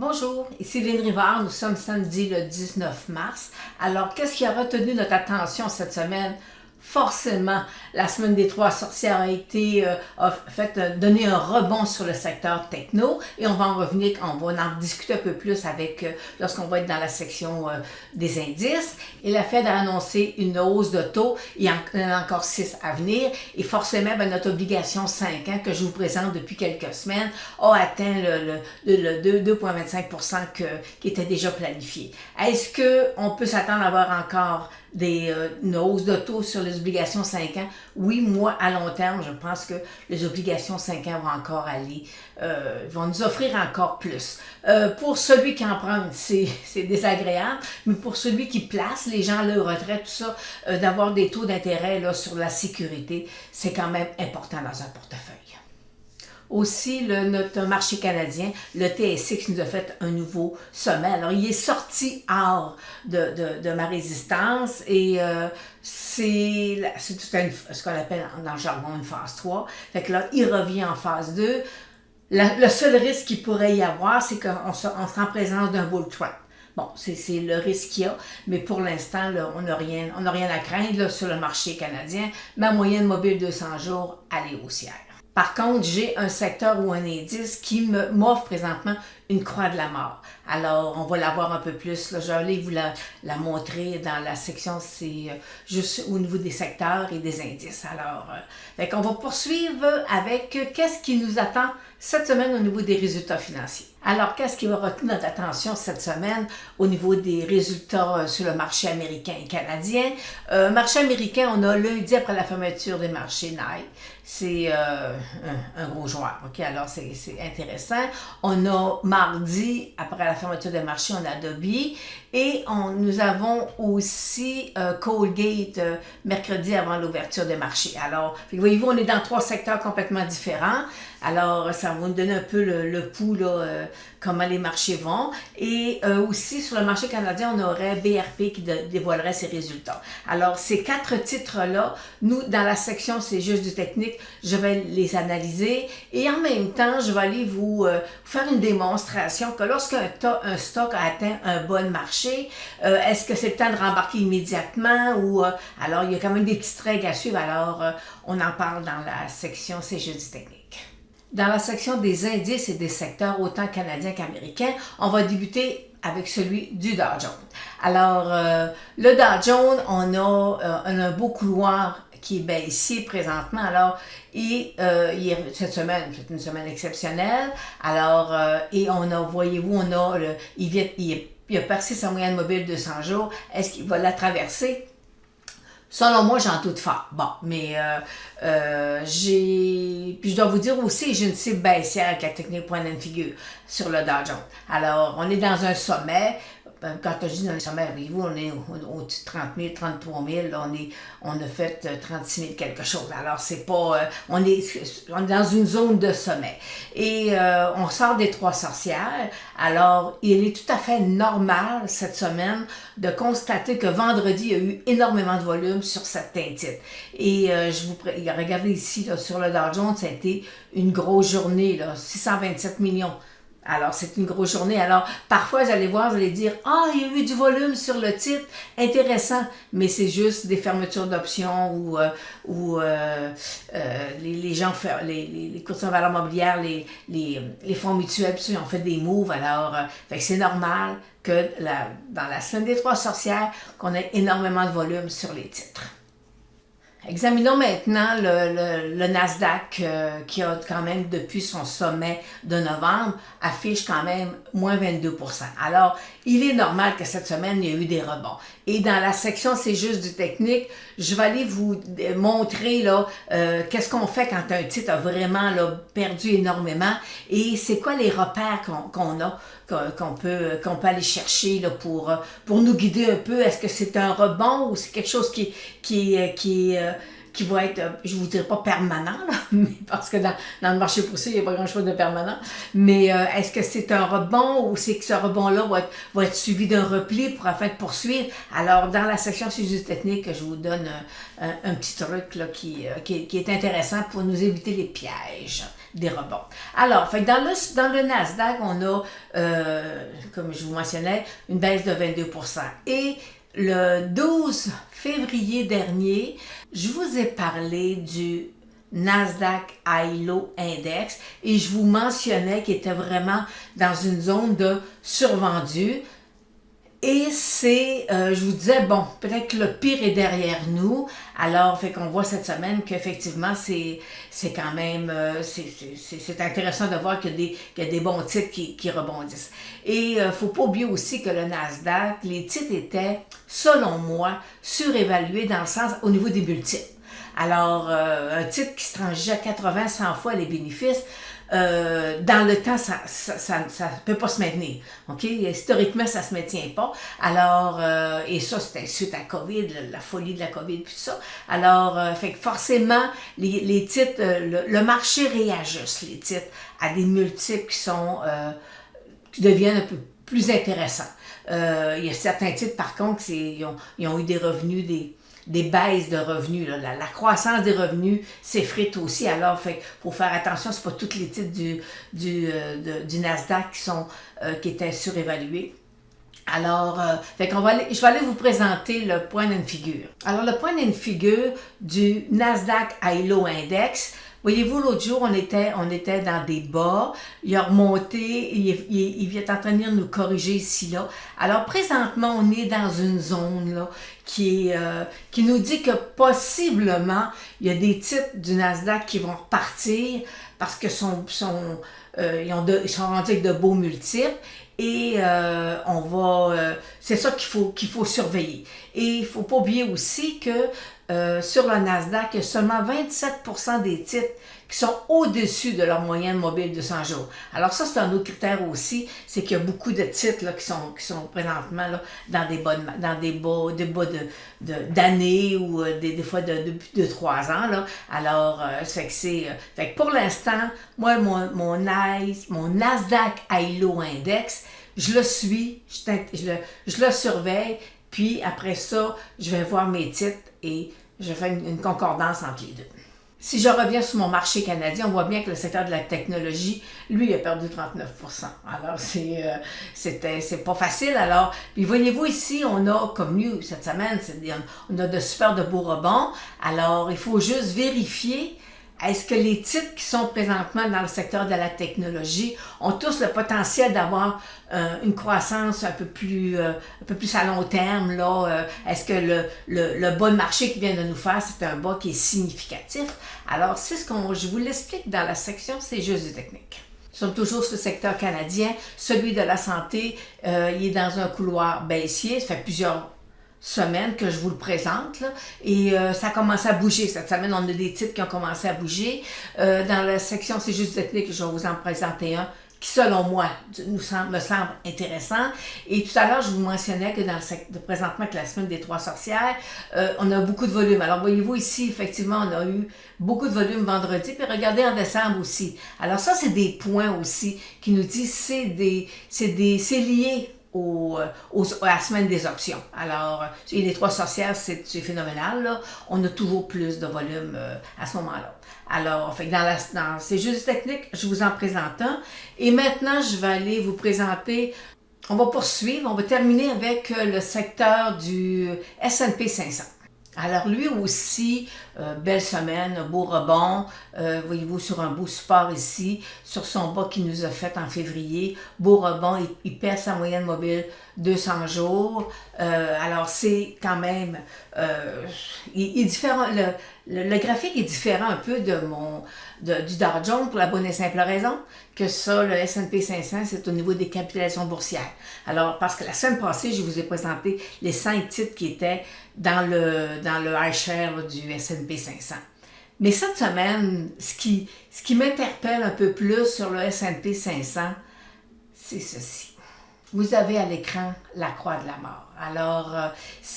Bonjour, ici Lynne Rivard, nous sommes samedi le 19 mars. Alors, qu'est-ce qui a retenu notre attention cette semaine? Forcément, la semaine des trois sorcières a donné un rebond sur le secteur techno et on va en revenir, on va en discuter un peu plus lorsqu'on va être dans la section des indices. Et la Fed a annoncé une hausse de taux, il y en a encore 6 à venir et forcément, notre obligation 5 ans que je vous présente depuis quelques semaines a atteint le 2,25% qui était déjà planifié. Est-ce qu'on peut s'attendre à avoir encore une hausse de taux sur les obligations 5 ans? Oui, moi, à long terme, je pense que les obligations 5 ans vont nous offrir encore plus. Pour celui qui emprunte, c'est désagréable, mais pour celui qui place les gens à leur retraite, tout ça, d'avoir des taux d'intérêt sur la sécurité, c'est quand même important dans un portefeuille. Aussi, notre marché canadien, le TSX nous a fait un nouveau sommet. Alors, il est sorti hors de ma résistance et c'est ce qu'on appelle dans le jargon une phase 3. Fait que là, il revient en phase 2. Le seul risque qu'il pourrait y avoir, c'est qu'on sera en présence d'un bull trap. Bon, c'est le risque qu'il y a, mais pour l'instant, on n'a rien à craindre sur le marché canadien. Ma moyenne mobile 200 jours, elle est haussière. Par contre, j'ai un secteur ou un indice qui m'offre présentement une croix de la mort. Alors, on va la voir un peu plus. Là, je vais aller vous la montrer dans la section, c'est juste au niveau des secteurs et des indices. Alors, on va poursuivre avec qu'est-ce qui nous attend cette semaine au niveau des résultats financiers. Alors, qu'est-ce qui va retenir notre attention cette semaine au niveau des résultats sur le marché américain et canadien? Marché américain, on a lundi après la fermeture des marchés Nike. C'est un gros joueur. OK? Alors, c'est intéressant. On a mardi, après la fermeture des marchés, on a Adobe. Et nous avons aussi Colgate mercredi avant l'ouverture des marchés. Alors, voyez-vous, on est dans 3 secteurs complètement différents. Alors, ça va nous donner un peu le pouls, comment les marchés vont. Et aussi, sur le marché canadien, on aurait BRP qui dévoilerait ses résultats. Alors, ces 4 titres-là, nous, dans la section C'est juste du technique, je vais les analyser. Et en même temps, je vais aller vous faire une démonstration que lorsqu'un stock a atteint un bon marché, est-ce que c'est le temps de rembarquer immédiatement ou... alors, il y a quand même des petites règles à suivre. Alors, on en parle dans la section C'est juste du technique. Dans la section des indices et des secteurs, autant canadiens qu'américains, on va débuter avec celui du Dow Jones. Alors, le Dow Jones, on a un beau couloir qui est baissier présentement. Alors, cette semaine, c'est une semaine exceptionnelle. Alors, et on a, voyez-vous, il a percé sa moyenne mobile de 200 jours. Est-ce qu'il va la traverser? Selon moi, j'en doute fort. Bon, mais puis je dois vous dire aussi, j'ai une cible baissière avec la technique point and figure sur le Dow Jones. Alors, on est dans un sommet. Quand je dis dans le sommet, voyez-vous, on est au-dessus de 30 000, 33 000, là, on a fait 36 000 quelque chose. Alors, c'est pas... on est dans une zone de sommet. Et on sort des 3 sorcières. Alors, il est tout à fait normal, cette semaine, de constater que vendredi, il y a eu énormément de volume sur certains titres. Et regardez ici, là, sur le Dow Jones, ça a été une grosse journée, là, 627 millions. Alors, c'est une grosse journée. Alors, parfois, vous allez dire, il y a eu du volume sur le titre, intéressant, mais c'est juste des fermetures d'options ou les gens, les courtiers en valeur mobilière, les fonds mutuels, puis ils ont fait des moves. Alors, c'est normal que dans la semaine des 3 sorcières, qu'on ait énormément de volume sur les titres. Examinons maintenant le Nasdaq qui a quand même, depuis son sommet de novembre, affiche quand même moins 22%. Alors, il est normal que cette semaine, il y a eu des rebonds. Et dans la section C'est juste du technique, je vais aller vous montrer qu'est-ce qu'on fait quand un titre a vraiment perdu énormément et c'est quoi les repères qu'on a, qu'on peut aller chercher pour nous guider un peu. Est-ce que c'est un rebond ou c'est quelque chose qui va être, je ne vous dirais pas permanent, parce que dans le marché boursier, il n'y a pas grand-chose de permanent, mais est-ce que c'est un rebond ou c'est que ce rebond-là va être suivi d'un repli afin de poursuivre? Alors, dans la section C'est juste technique, je vous donne un petit truc qui est intéressant pour nous éviter les pièges. des rebonds. Alors, fait que dans le Nasdaq, on a, comme je vous mentionnais, une baisse de 22%. Et le 12 février dernier, je vous ai parlé du Nasdaq High Low Index et je vous mentionnais qu'il était vraiment dans une zone de survendu. Et je vous disais, bon, peut-être que le pire est derrière nous. Alors, fait qu'on voit cette semaine qu'effectivement, c'est quand même, c'est intéressant de voir qu'il y a des bons titres qui rebondissent. Et faut pas oublier aussi que le Nasdaq, les titres étaient, selon moi, surévalués dans le sens, au niveau des multiples. Alors, un titre qui se transigeait à 80-100 fois les bénéfices, dans le temps, ça peut pas se maintenir. OK? Historiquement, ça se maintient pas. Alors, et ça, c'était suite à COVID, la folie de la COVID, puis tout ça. Alors, fait que forcément, les titres, le marché réajuste les titres à des multiples qui deviennent un peu plus intéressants. Il y a certains titres, par contre, ils ont eu des revenus, des baisses de revenus. Là. La croissance des revenus s'effrite aussi. Alors, il faut faire attention, c'est pas tous les titres du Nasdaq qui étaient surévalués. Alors, je vais aller vous présenter le point and figure. Alors, le point and figure du Nasdaq High Low Index. Voyez-vous, l'autre jour, on était dans des bas, il a remonté, il vient en train de venir nous corriger ici, là. Alors, présentement, on est dans une zone, là, qui nous dit que possiblement, il y a des titres du Nasdaq qui vont repartir parce que ils sont rendus avec de beaux multiples. Et c'est ça qu'il faut surveiller. Et il ne faut pas oublier aussi que sur le Nasdaq, il y a seulement 27% des titres qui sont au-dessus de leur moyenne mobile de 200 jours. Alors ça, c'est un autre critère aussi, c'est qu'il y a beaucoup de titres là, qui sont présentement là, dans des bas d'années ou des fois depuis 2-3 ans. Là. Alors, fait que pour l'instant, moi, mon Nasdaq High Low Index, je le suis, je le surveille, puis après ça, je vais voir mes titres et je fais une concordance entre les deux. Si je reviens sur mon marché canadien, on voit bien que le secteur de la technologie, lui, il a perdu 39%. Alors, c'est pas facile. Alors, puis voyez-vous ici, on a, comme nous, cette semaine, on a de super de beaux rebonds. Alors, il faut juste vérifier. Est-ce que les titres qui sont présentement dans le secteur de la technologie ont tous le potentiel d'avoir une croissance un peu plus à long terme, là? Est-ce que le bas de marché qui vient de nous faire, c'est un bas qui est significatif? Alors, c'est je vous l'explique dans la section, c'est juste du technique. Nous sommes toujours sur le secteur canadien. Celui de la santé, il est dans un couloir baissier. Ça fait plusieurs semaine que je vous le présente là, et ça a commencé à bouger cette semaine. On a des titres qui ont commencé à bouger. Dans la section c'est juste technique, je vais vous en présenter un qui selon moi me semble intéressant. Et tout à l'heure je vous mentionnais que présentement que la semaine des 3 sorcières, on a beaucoup de volume. Alors voyez-vous ici effectivement on a eu beaucoup de volume vendredi, puis regardez en décembre aussi. Alors ça c'est des points aussi qui nous disent c'est lié à la semaine des options. Alors, les 3 sorcières, c'est phénoménal, là. On a toujours plus de volume à ce moment-là. Alors, fait que dans ces jeux techniques, je vous en présente un. Et maintenant, je vais aller vous présenter, on va poursuivre, on va terminer avec le secteur du S&P 500. Alors lui aussi, belle semaine, beau rebond, voyez-vous sur un beau support ici, sur son bas qu'il nous a fait en février, beau rebond, il perd sa moyenne mobile 200 jours, alors c'est quand même, il est différent, le graphique est différent un peu du Dow Jones pour la bonne et simple raison que ça, le S&P 500, c'est au niveau des capitalisations boursières. Alors, parce que la semaine passée, je vous ai présenté les 5 titres qui étaient dans le iShare là, du S&P 500. Mais cette semaine, ce qui m'interpelle un peu plus sur le S&P 500, c'est ceci. Vous avez à l'écran la croix de la mort. Alors,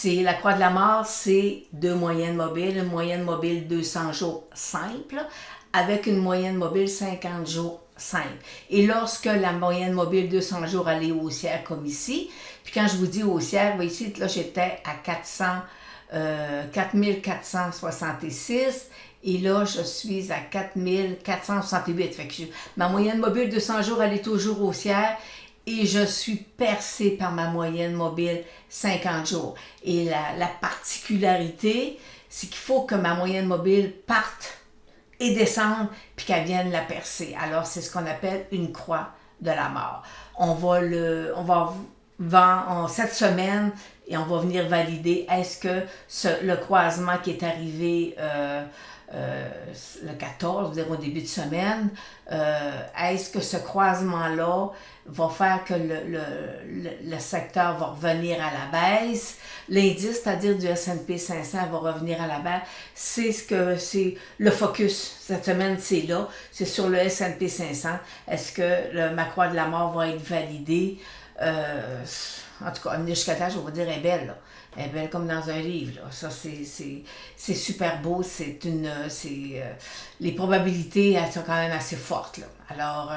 la croix de la mort, c'est 2 moyennes mobiles, une moyenne mobile 200 jours simple, avec une moyenne mobile 50 jours simple. Et lorsque la moyenne mobile 200 jours allait haussière comme ici, puis quand je vous dis haussière, vous voyez ici, là, j'étais à 4466 Et là, je suis à 4468. Fait que ma moyenne mobile 200 jours, elle est toujours haussière. Et je suis percée par ma moyenne mobile 50 jours. Et la particularité, c'est qu'il faut que ma moyenne mobile parte et descendre, puis qu'elle vienne la percer. Alors, c'est ce qu'on appelle une croix de la mort. On va vendre cette semaine et on va venir valider est-ce que le croisement qui est arrivé le 14, au début de semaine, est-ce que ce croisement-là va faire que le secteur va revenir à la baisse? L'indice, c'est-à-dire du S&P 500, va revenir à la baisse. C'est le focus cette semaine, c'est là. C'est sur le S&P 500. Est-ce que ma croix de la mort va être validée? En tout cas, jusqu'à là, je vais vous dire, elle est belle, là. Elle est belle comme dans un livre, là. Ça, c'est super beau. Les probabilités, elles sont quand même assez fortes, là. Alors,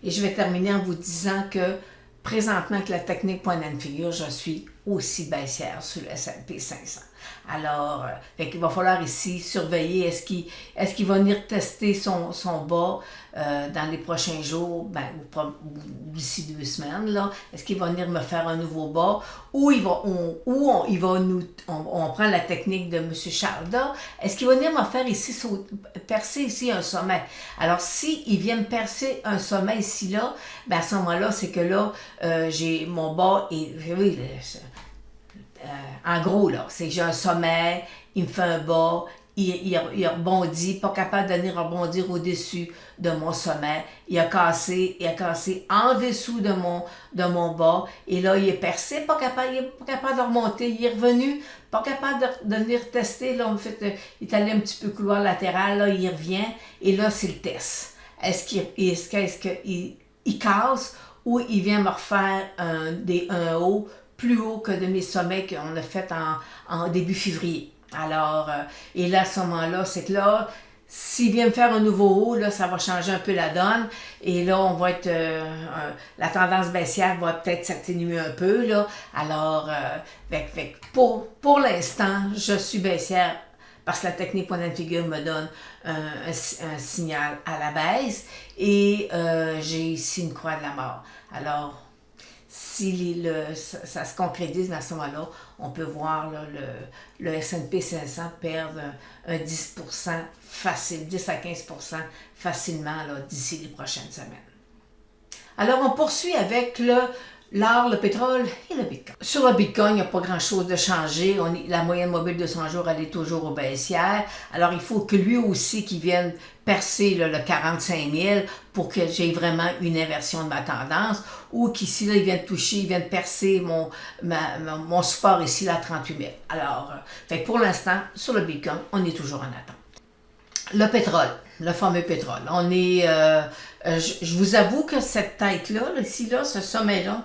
et je vais terminer en vous disant que présentement, avec la technique point and figure, je suis aussi baissière sur le S&P 500. Alors, il va falloir ici surveiller, est-ce qu'il va venir tester son bas dans les prochains jours, ou d'ici 2 semaines, là. Est-ce qu'il va venir me faire un nouveau bas, ou on prend la technique de M. Charda, est-ce qu'il va venir me faire ici, percer ici un sommet? Alors, s'il vient me percer un sommet ici, là, à ce moment-là, c'est que là, j'ai mon bas, et oui, en gros, là, c'est que j'ai un sommet, il me fait un bas, il rebondit, pas capable de venir rebondir au-dessus de mon sommet. Il a cassé en dessous de mon bas. Et là, il est percé, il n'est pas capable de remonter. Il est revenu, pas capable de venir tester. Là, en fait, il est allé un petit peu couloir latéral, là, il revient. Et là, c'est le test. Est-ce qu'il casse ou il vient me refaire un haut plus haut que de mes sommets qu'on a fait en début février. Alors, et là, à ce moment-là, c'est que là, s'il vient me faire un nouveau haut, là, ça va changer un peu la donne. Et là, on va être... la tendance baissière va peut-être s'atténuer un peu, là. Alors, pour l'instant, je suis baissière parce que la technique point and figure me donne un signal à la baisse. Et j'ai ici une croix de la mort. Alors, si ça se concrétise à ce moment-là, on peut voir là, le S&P 500 perdre un 10% facile, 10 à 15% facilement d'ici les prochaines semaines. Alors, on poursuit avec l'or, le pétrole et le Bitcoin. Sur le Bitcoin, il n'y a pas grand-chose de changé. La moyenne mobile de 100 jours, elle est toujours au baissière. Alors, il faut que lui aussi qu'il vienne percer le 45 000 pour que j'ai vraiment une inversion de ma tendance, ou qu'ici, là, il vient de percer mon support ici, là, 38 000. Alors, pour l'instant, sur le Bitcoin, on est toujours en attente. Le pétrole, le fameux pétrole. On est... je vous avoue que cette tête-là, ici, là, ce sommet-là,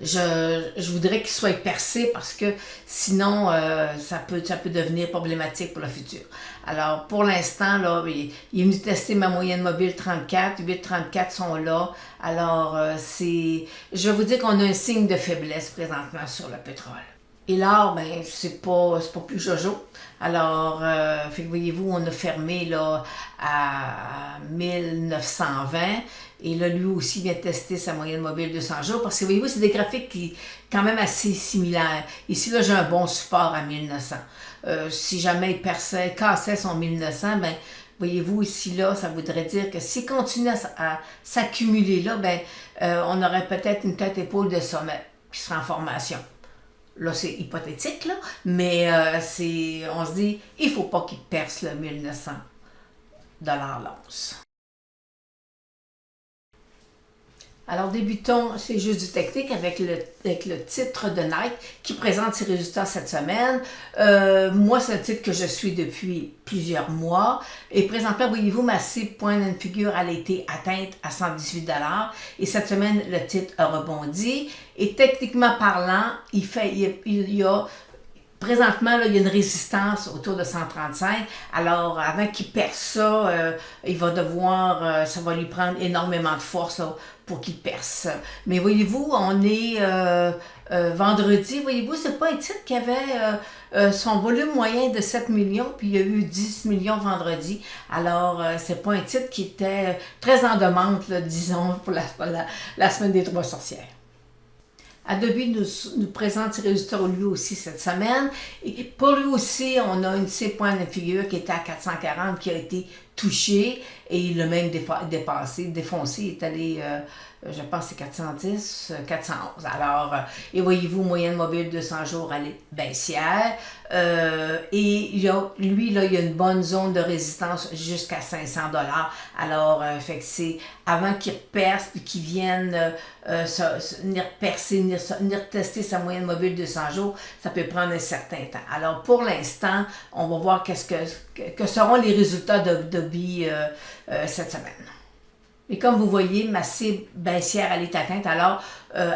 je voudrais qu'il soit percé parce que sinon ça peut devenir problématique pour le futur. Alors pour l'instant, là, il est venu tester ma moyenne mobile 34, 8,34 sont là. Alors je vais vous dire qu'on a un signe de faiblesse présentement sur le pétrole. Et l'or, c'est pas plus jojo. Alors, voyez-vous, on a fermé là à 1920. Et là, lui aussi vient tester sa moyenne mobile de 100 jours. Parce que voyez-vous, c'est des graphiques qui quand même assez similaires. Ici, là, j'ai un bon support à 1900. Si jamais il cassait son 1900, voyez-vous, ici, là, ça voudrait dire que s'il continue à s'accumuler là, on aurait peut-être une tête-épaule de sommet qui serait en formation. Là, c'est hypothétique, là, mais on se dit, il ne faut pas qu'il perce le 1900 $ l'once. Alors, débutons ces jeux du technique avec le titre de Nike qui présente ses résultats cette semaine. Moi, c'est un titre que je suis depuis plusieurs mois. Et présentement, voyez-vous, ma cible point and figure, elle a été atteinte à 118 $. Et cette semaine, le titre a rebondi. Et techniquement parlant, Présentement, là, il y a une résistance autour de 135. Alors, avant qu'il perce ça, il va devoir, ça va lui prendre énormément de force là, pour qu'il perce. Mais voyez-vous, on est vendredi. Voyez-vous, c'est pas un titre qui avait son volume moyen de 7 millions, puis il y a eu 10 millions vendredi. Alors, c'est pas un titre qui était très en demande, là, disons, pour la semaine des 3 sorcières. Adobe nous présente ses résultats lui aussi cette semaine. Et pour lui aussi, on a une C-point de figure qui était à 440 qui a été touché et il l'a même dépassé, défoncé. Il est allé, je pense, c'est 410, 411. Alors, et voyez-vous, moyenne mobile 200 jours, elle est baissière. Et lui, là, il y a une bonne zone de résistance jusqu'à 500 $. Alors, fait que c'est avant qu'il perce puis qu'il vienne venir percer, venir tester sa moyenne mobile 200 jours, ça peut prendre un certain temps. Alors, pour l'instant, on va voir que seront les résultats d'Adobe cette semaine. Et comme vous voyez, ma cible baissière, elle est atteinte. Alors,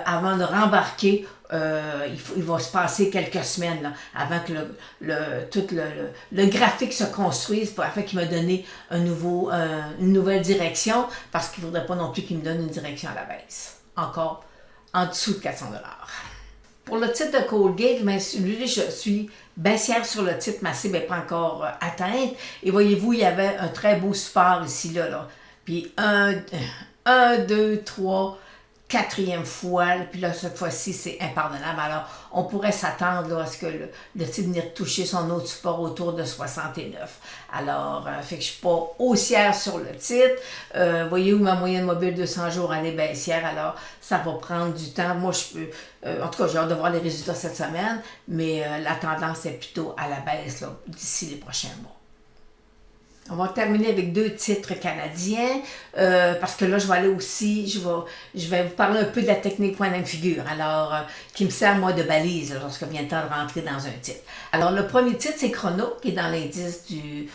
avant de rembarquer, il va se passer quelques semaines là, avant que le graphique se construise afin qu'il me donne une nouvelle direction, parce qu'il ne faudrait pas non plus qu'il me donne une direction à la baisse. Encore en dessous de 400 $. Pour le titre de Colgate, lui, je suis baissière sur le titre, ma cible n'est pas encore atteinte. Et voyez-vous, il y avait un très beau support ici, là. Puis 1, 2, 3, quatrième fois, puis là, cette fois-ci, c'est impardonnable. Alors, on pourrait s'attendre à ce que le titre venir toucher son autre support autour de 69. Alors, fait que je ne suis pas haussière sur le titre. Voyez-vous, ma moyenne mobile 200 jours, elle est baissière, alors ça va prendre du temps. Moi, je peux, en tout cas, j'ai hâte de voir les résultats cette semaine, mais la tendance est plutôt à la baisse d'ici les prochains mois. On va terminer avec 2 titres canadiens, parce que là, je vais aller aussi, je vais vous parler un peu de la technique point and figure, alors, qui me sert, moi, de balise lorsque vient le temps de rentrer dans un titre. Alors, le premier titre, c'est Chrono, qui est dans l'indice du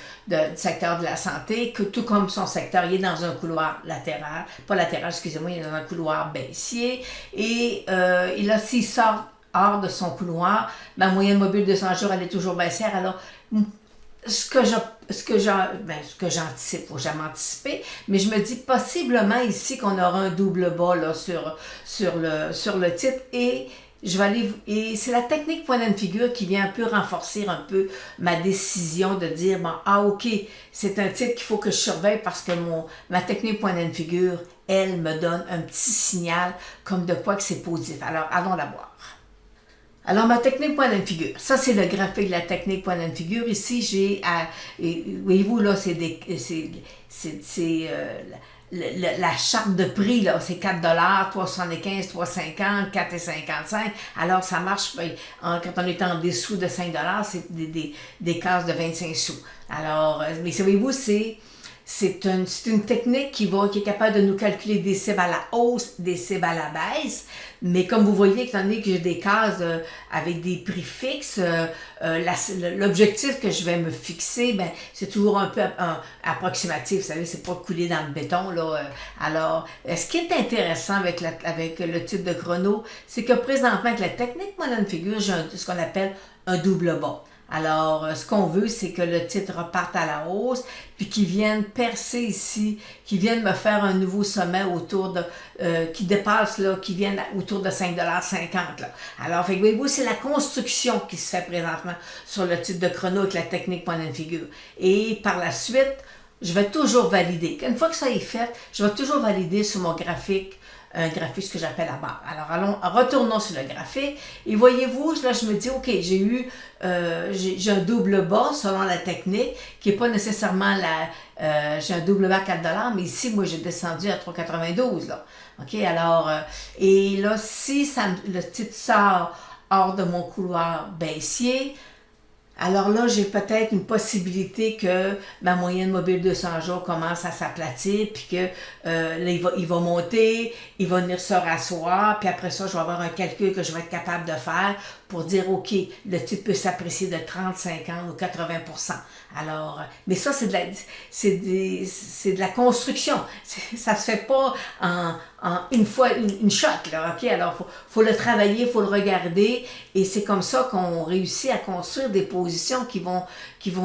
secteur de la santé, que tout comme son secteur, il est dans un couloir latéral, pas latéral, excusez-moi, il est dans un couloir baissier, et là, s'il sort hors de son couloir, ma moyenne mobile de 200 jours, elle est toujours baissière, alors, ce que j'anticipe, faut jamais anticiper, mais je me dis possiblement ici qu'on aura un double bas là, sur le titre et c'est la technique point and figure qui vient un peu renforcer un peu ma décision de dire ok, c'est un titre qu'il faut que je surveille parce que ma technique point and figure, elle me donne un petit signal comme de quoi que c'est positif. Alors, allons la voir. Alors, ma technique point and figure, ça c'est le graphique de la technique point and figure. Ici, j'ai, voyez-vous, là, la charte de prix, là, c'est 4 $, 3,75 3,50 4,55. Alors, ça marche, quand on est en dessous de 5 $, c'est des cases de 25 sous. Alors, mais voyez-vous, c'est une technique qui est capable de nous calculer des cibles à la hausse, des cibles à la baisse. Mais comme vous voyez, étant donné que j'ai des cases avec des prix fixes, l'objectif que je vais me fixer, c'est toujours un peu approximatif. Vous savez, c'est pas couler dans le béton, là. Alors, ce qui est intéressant avec le type de chrono, c'est que présentement, avec la technique point and figure, j'ai ce qu'on appelle un double bas. Alors, ce qu'on veut, c'est que le titre reparte à la hausse, puis qu'il vienne percer ici, qu'il vienne me faire un nouveau sommet autour de, qui dépasse, là, qui vienne autour de 5,50 $. Là. Alors, voyez-vous, c'est la construction qui se fait présentement sur le titre de chrono avec la technique point and figure. Et par la suite, je vais toujours valider. Une fois que ça est fait, je vais toujours valider sur mon graphique, un graphique que j'appelle la barre. Alors, retournons sur le graphique. Et voyez-vous, là, je me dis, OK, j'ai un double bas selon la technique, qui n'est pas nécessairement j'ai un double bas à 4 $, mais ici, moi, j'ai descendu à 3,92 là. OK, alors, et là, si le titre sort hors de mon couloir baissier, alors là, j'ai peut-être une possibilité que ma moyenne mobile 200 jours commence à s'aplatir, puis que là, il va monter, il va venir se rasseoir, puis après ça, je vais avoir un calcul que je vais être capable de faire pour dire, OK, le titre peut s'apprécier de 30, 50 ou 80%. Alors, mais ça, c'est de la construction. Ça se fait pas en une fois, une shot, là, OK? Alors, faut le travailler, faut le regarder, et c'est comme ça qu'on réussit à construire des positions qui vont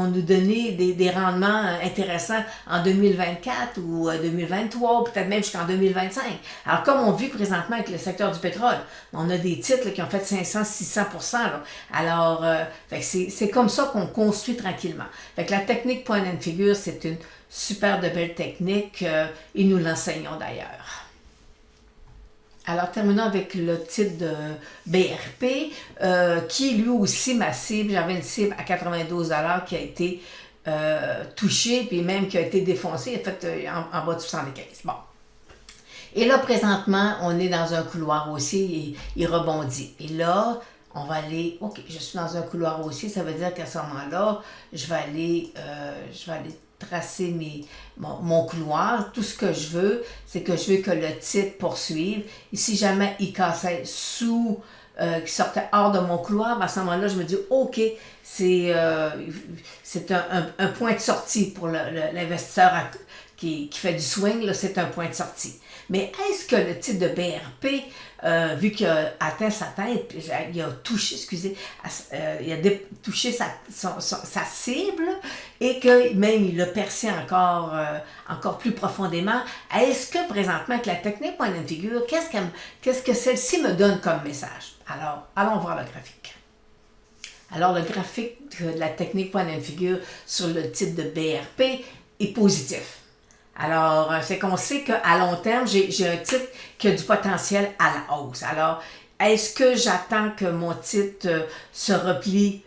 nous donner des rendements intéressants en 2024 ou 2023, ou peut-être même jusqu'en 2025. Alors, comme on vit présentement avec le secteur du pétrole, on a des titres là, qui ont fait 500-600%. Là. Alors, c'est comme ça qu'on construit tranquillement. Fait que la technique point and figure, c'est une super de belle technique et nous l'enseignons d'ailleurs. Alors, terminons avec le titre de BRP, qui est lui aussi ma cible. J'avais une cible à 92 $ qui a été touchée, puis même qui a été défoncée, en fait, en bas de 75. Bon. Et là, présentement, on est dans un couloir haussier et il rebondit. Et là, on va aller, OK, je suis dans un couloir haussier, ça veut dire qu'à ce moment-là, je vais aller tracer mon couloir. Tout ce que je veux, c'est que je veux que le titre poursuive. Et si jamais il cassait qui sortait hors de mon couloir, à ce moment-là, je me dis, OK, c'est un point de sortie pour l'investisseur qui fait du swing, c'est un point de sortie. Mais est-ce que le titre de BRP, vu qu'il a atteint sa tête, il a touché, touché sa cible et que même il l'a percé encore plus profondément, est-ce que présentement avec la technique point and figure, qu'est-ce que celle-ci me donne comme message? Alors, allons voir le graphique. Alors, le graphique de la technique point and figure sur le titre de BRP est positif. Alors, c'est qu'on sait qu'à long terme, j'ai un titre qui a du potentiel à la hausse. Alors, est-ce que j'attends que mon titre se replie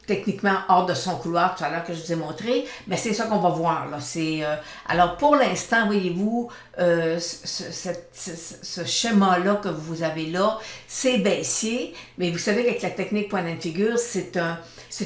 techniquement hors de son couloir, tout à l'heure que je vous ai montré? Mais c'est ça qu'on va voir, là. Alors, pour l'instant, voyez-vous, ce schéma-là que vous avez là, c'est baissier, mais vous savez qu'avec la technique point and figure, c'est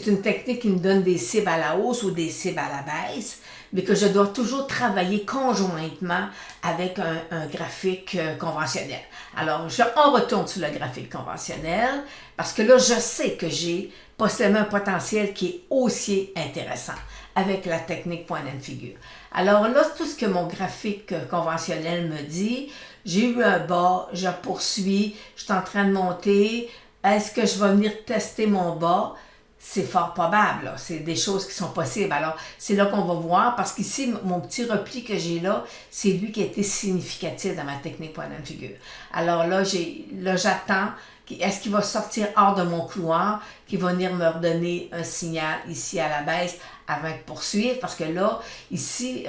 une technique qui me donne des cibles à la hausse ou des cibles à la baisse, mais que je dois toujours travailler conjointement avec un graphique conventionnel. Alors, on retourne sur le graphique conventionnel, parce que là, je sais que j'ai possiblement un potentiel qui est haussier intéressant avec la technique point and figure. Alors là, tout ce que mon graphique conventionnel me dit, j'ai eu un bas, je poursuis, je suis en train de monter, est-ce que je vais venir tester mon bas? C'est fort probable, c'est des choses qui sont possibles. Alors, c'est là qu'on va voir, parce qu'ici, mon petit repli que j'ai là, c'est lui qui a été significatif dans ma technique point and figure. Alors là, j'attends, est-ce qu'il va sortir hors de mon couloir, qui va venir me redonner un signal ici à la baisse avant de poursuivre, parce que là, ici,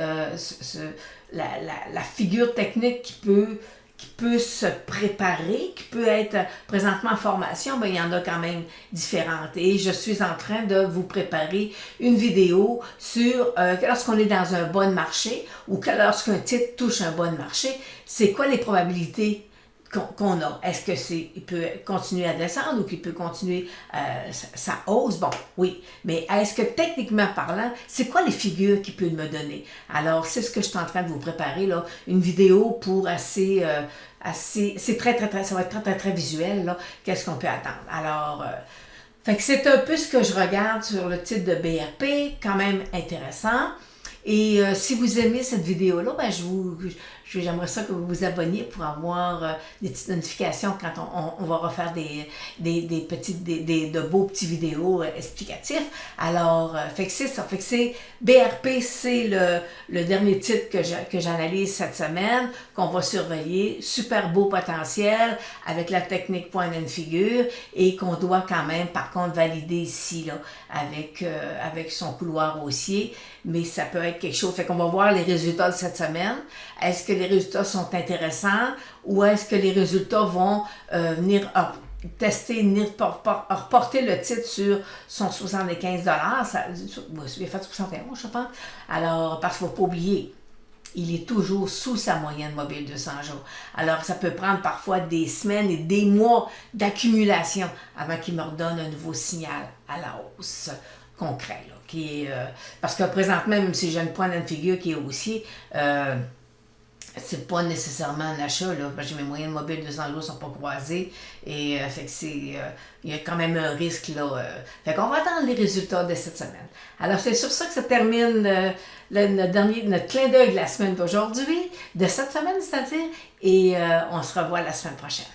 la figure technique qui peut se préparer, qui peut être présentement en formation, ben, il y en a quand même différentes. Et je suis en train de vous préparer une vidéo sur lorsqu'on est dans un bon marché ou que lorsqu'un titre touche un bon marché, c'est quoi les probabilités qu'on a. Est-ce qu'il peut continuer à descendre ou qu'il peut continuer sa hausse? Bon, oui. Mais est-ce que techniquement parlant, c'est quoi les figures qu'il peut me donner? Alors, c'est ce que je suis en train de vous préparer, là. Une vidéo pour c'est très, très, très, ça va être très, très, très visuel, là. Qu'est-ce qu'on peut attendre? Alors, fait que c'est un peu ce que je regarde sur le titre de BRP, quand même intéressant. Et si vous aimez cette vidéo-là, ben j'aimerais ça que vous vous abonniez pour avoir des petites notifications quand on va refaire de beaux petits vidéos explicatifs. Alors, fait que c'est ça. Fait que c'est BRP, c'est le dernier titre que j'analyse cette semaine, qu'on va surveiller. Super beau potentiel avec la technique point and figure et qu'on doit quand même, par contre, valider ici, là, avec son couloir haussier. Mais ça peut être quelque chose. Fait qu'on va voir les résultats de cette semaine. Est-ce que les résultats sont intéressants ou est-ce que les résultats vont venir tester, venir reporter le titre sur son 75 $? Il a fait 71, je pense. Alors, parce qu'il ne faut pas oublier, il est toujours sous sa moyenne mobile de 200 jours. Alors, ça peut prendre parfois des semaines et des mois d'accumulation avant qu'il me redonne un nouveau signal à la hausse concret, là, parce que présentement, même si j'ai une point and figure qui est haussier, c'est pas nécessairement un achat, là, parce que mes moyens mobiles de 200 ne sont pas croisés, et fait que il y a quand même un risque, là. Fait qu'on va attendre les résultats de cette semaine. Alors, c'est sur ça que ça termine notre clin d'œil de la semaine d'aujourd'hui, de cette semaine, c'est-à-dire, et on se revoit la semaine prochaine.